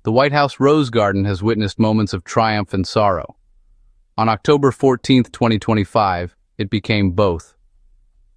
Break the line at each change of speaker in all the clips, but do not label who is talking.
The White House Rose Garden has witnessed moments of triumph and sorrow. On October 14, 2025, it became both.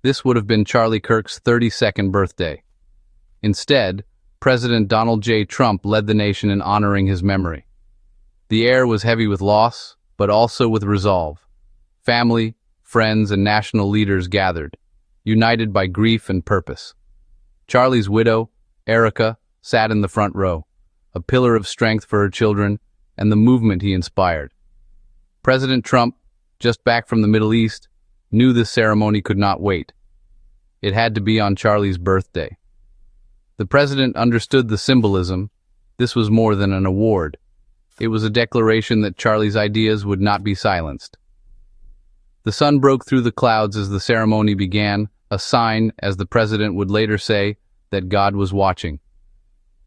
This would have been Charlie Kirk's 32nd birthday. Instead, President Donald J. Trump led the nation in honoring his memory. The air was heavy with loss, but also with resolve. Family, friends, and national leaders gathered, united by grief and purpose. Charlie's widow, Erika, sat in the front row, a pillar of strength for her children and the movement he inspired. President Trump, just back from the Middle East, knew this ceremony could not wait. It had to be on Charlie's birthday. The president understood the symbolism. This was more than an award. It was a declaration that Charlie's ideas would not be silenced. The sun broke through the clouds as the ceremony began, a sign, as the president would later say, that God was watching.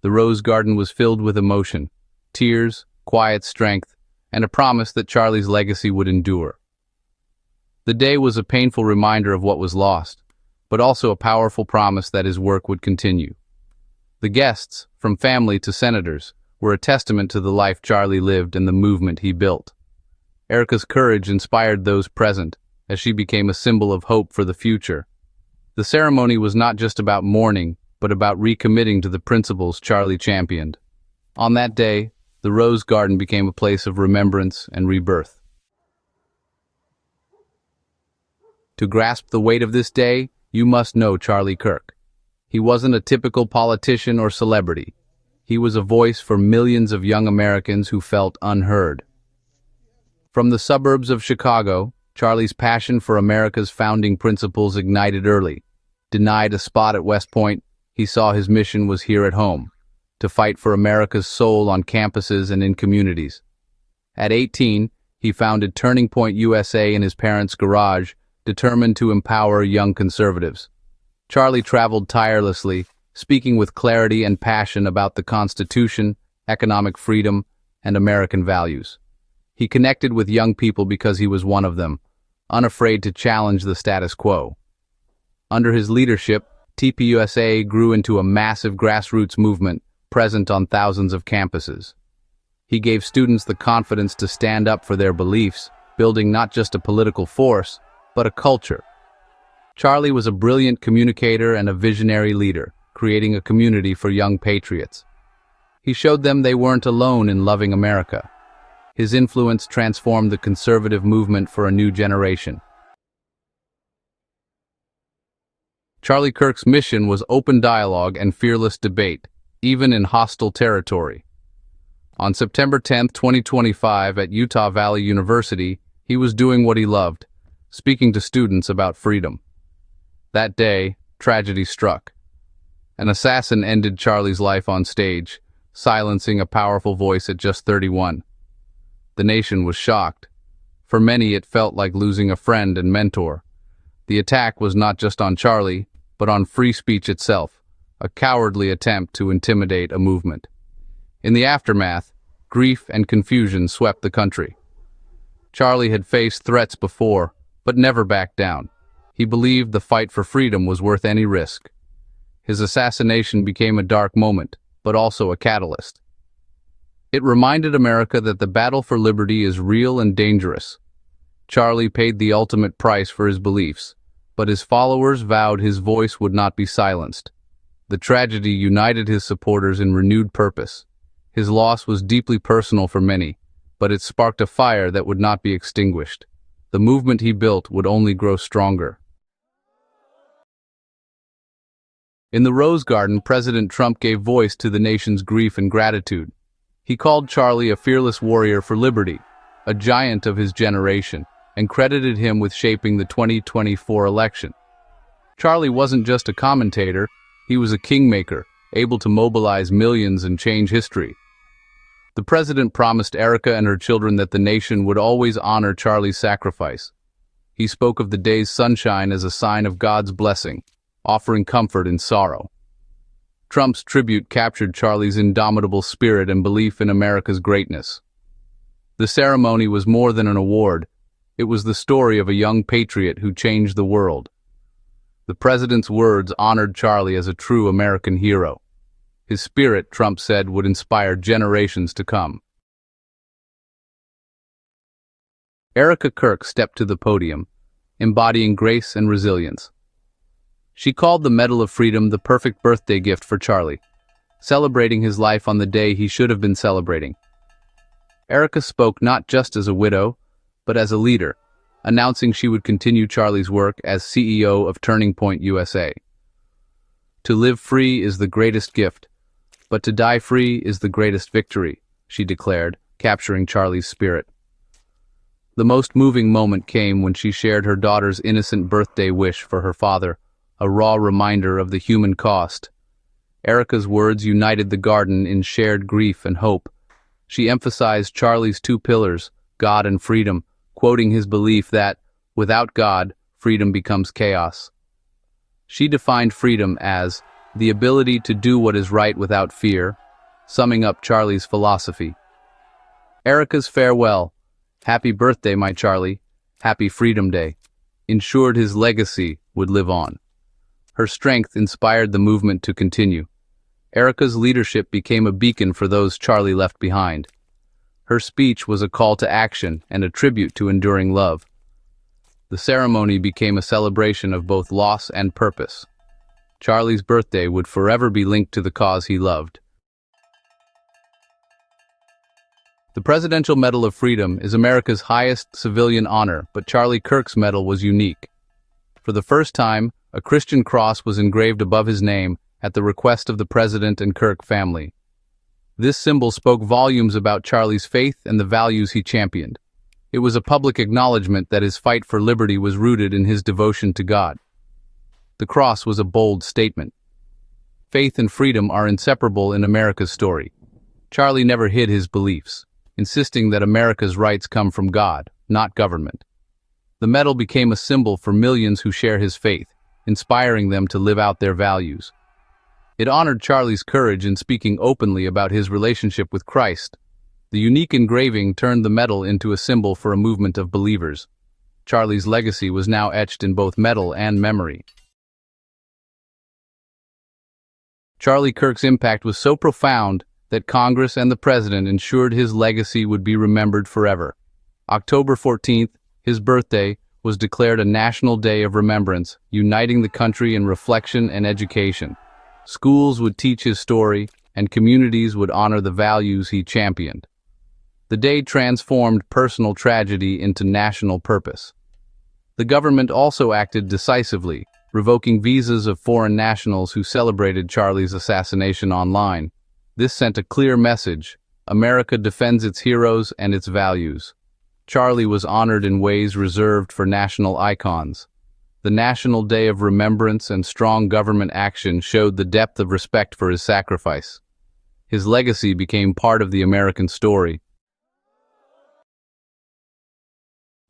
The Rose Garden was filled with emotion, tears, quiet strength, and a promise that Charlie's legacy would endure. The day was a painful reminder of what was lost, but also a powerful promise that his work would continue. The guests, from family to senators, were a testament to the life Charlie lived and the movement he built. Erika's courage inspired those present, as she became a symbol of hope for the future. The ceremony was not just about mourning, but about recommitting to the principles Charlie championed. On that day, the Rose Garden became a place of remembrance and rebirth. To grasp the weight of this day, you must know Charlie Kirk. He wasn't a typical politician or celebrity. He was a voice for millions of young Americans who felt unheard. From the suburbs of Chicago, Charlie's passion for America's founding principles ignited early. Denied a spot at West Point, he saw his mission was here at home, to fight for America's soul on campuses and in communities. At 18, he founded Turning Point USA in his parents' garage, determined to empower young conservatives. Charlie traveled tirelessly, speaking with clarity and passion about the Constitution, economic freedom, and American values. He connected with young people because he was one of them, unafraid to challenge the status quo. Under his leadership, TPUSA grew into a massive grassroots movement present on thousands of campuses. He gave students the confidence to stand up for their beliefs, building not just a political force, but a culture. Charlie was a brilliant communicator and a visionary leader, creating a community for young patriots. He showed them they weren't alone in loving America. His influence transformed the conservative movement for a new generation. Charlie Kirk's mission was open dialogue and fearless debate, even in hostile territory. On September 10, 2025, at Utah Valley University, he was doing what he loved, speaking to students about freedom. That day, tragedy struck. An assassin ended Charlie's life on stage, silencing a powerful voice at just 31. The nation was shocked. For many, it felt like losing a friend and mentor. The attack was not just on Charlie, but on free speech itself, a cowardly attempt to intimidate a movement. In the aftermath, grief and confusion swept the country. Charlie had faced threats before, but never backed down. He believed the fight for freedom was worth any risk. His assassination became a dark moment, but also a catalyst. It reminded America that the battle for liberty is real and dangerous. Charlie paid the ultimate price for his beliefs, but his followers vowed his voice would not be silenced. The tragedy united his supporters in renewed purpose. His loss was deeply personal for many, but it sparked a fire that would not be extinguished. The movement he built would only grow stronger. In the Rose Garden, President Trump gave voice to the nation's grief and gratitude. He called Charlie a fearless warrior for liberty, a giant of his generation, and credited him with shaping the 2024 election. Charlie wasn't just a commentator, he was a kingmaker, able to mobilize millions and change history. The president promised Erika and her children that the nation would always honor Charlie's sacrifice. He spoke of the day's sunshine as a sign of God's blessing, offering comfort in sorrow. Trump's tribute captured Charlie's indomitable spirit and belief in America's greatness. The ceremony was more than an award. It was the story of a young patriot who changed the world. The president's words honored Charlie as a true American hero. His spirit, Trump said, would inspire generations to come. Erika Kirk stepped to the podium, embodying grace and resilience. She called the Medal of Freedom the perfect birthday gift for Charlie, celebrating his life on the day he should have been celebrating. Erika spoke not just as a widow, but as a leader, announcing she would continue Charlie's work as CEO of Turning Point USA. To live free is the greatest gift, but to die free is the greatest victory, she declared, capturing Charlie's spirit. The most moving moment came when she shared her daughter's innocent birthday wish for her father, a raw reminder of the human cost. Erika's words united the garden in shared grief and hope. She emphasized Charlie's two pillars, God and freedom, quoting his belief that, without God, freedom becomes chaos. She defined freedom as the ability to do what is right without fear, summing up Charlie's philosophy. Erika's farewell, "Happy birthday, my Charlie, happy Freedom Day," ensured his legacy would live on. Her strength inspired the movement to continue. Erika's leadership became a beacon for those Charlie left behind. Her speech was a call to action and a tribute to enduring love. The ceremony became a celebration of both loss and purpose. Charlie's birthday would forever be linked to the cause he loved. The Presidential Medal of Freedom is America's highest civilian honor, but Charlie Kirk's medal was unique. For the first time, a Christian cross was engraved above his name at the request of the President and Kirk family. This symbol spoke volumes about Charlie's faith and the values he championed. It was a public acknowledgement that his fight for liberty was rooted in his devotion to God. The cross was a bold statement. Faith and freedom are inseparable in America's story. Charlie never hid his beliefs, insisting that America's rights come from God, not government. The medal became a symbol for millions who share his faith, inspiring them to live out their values. It honored Charlie's courage in speaking openly about his relationship with Christ. The unique engraving turned the medal into a symbol for a movement of believers. Charlie's legacy was now etched in both medal and memory. Charlie Kirk's impact was so profound that Congress and the President ensured his legacy would be remembered forever. October 14th, his birthday, was declared a national day of remembrance, uniting the country in reflection and education. Schools would teach his story, and communities would honor the values he championed. The day transformed personal tragedy into national purpose. The government also acted decisively, revoking visas of foreign nationals who celebrated Charlie's assassination online. This sent a clear message: America defends its heroes and its values. Charlie was honored in ways reserved for national icons. The National Day of Remembrance and strong government action showed the depth of respect for his sacrifice. His legacy became part of the American story.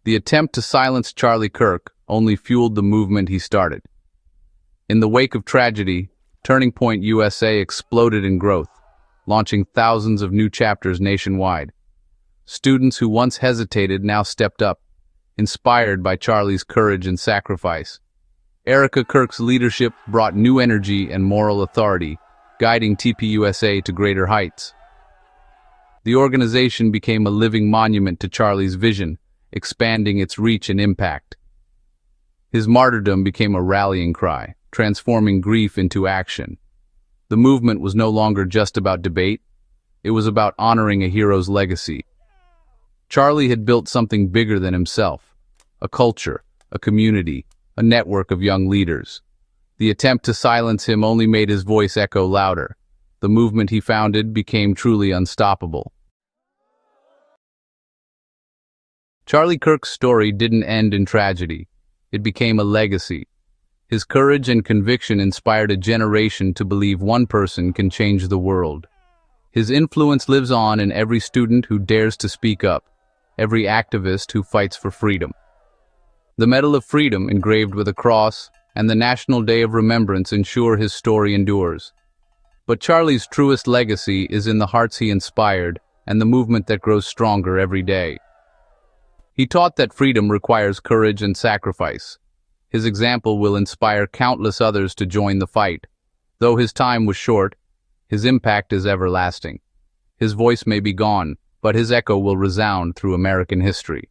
The attempt to silence Charlie Kirk only fueled the movement he started. In the wake of tragedy, Turning Point USA exploded in growth, launching thousands of new chapters nationwide. Students who once hesitated now stepped up, inspired by Charlie's courage and sacrifice. Erika Kirk's leadership brought new energy and moral authority, guiding TPUSA to greater heights. The organization became a living monument to Charlie's vision, expanding its reach and impact. His martyrdom became a rallying cry, transforming grief into action. The movement was no longer just about debate, it was about honoring a hero's legacy. Charlie had built something bigger than himself: a culture, a community, a network of young leaders. The attempt to silence him only made his voice echo louder. The movement he founded became truly unstoppable. Charlie Kirk's story didn't end in tragedy. It became a legacy. His courage and conviction inspired a generation to believe one person can change the world. His influence lives on in every student who dares to speak up, every activist who fights for freedom. The Medal of Freedom, engraved with a cross, and the National Day of Remembrance ensure his story endures. But Charlie's truest legacy is in the hearts he inspired and the movement that grows stronger every day. He taught that freedom requires courage and sacrifice. His example will inspire countless others to join the fight. Though his time was short, His impact is everlasting. His voice may be gone, but his echo will resound through American history.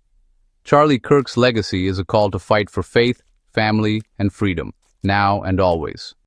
Charlie Kirk's legacy is a call to fight for faith, family, and freedom, now and always.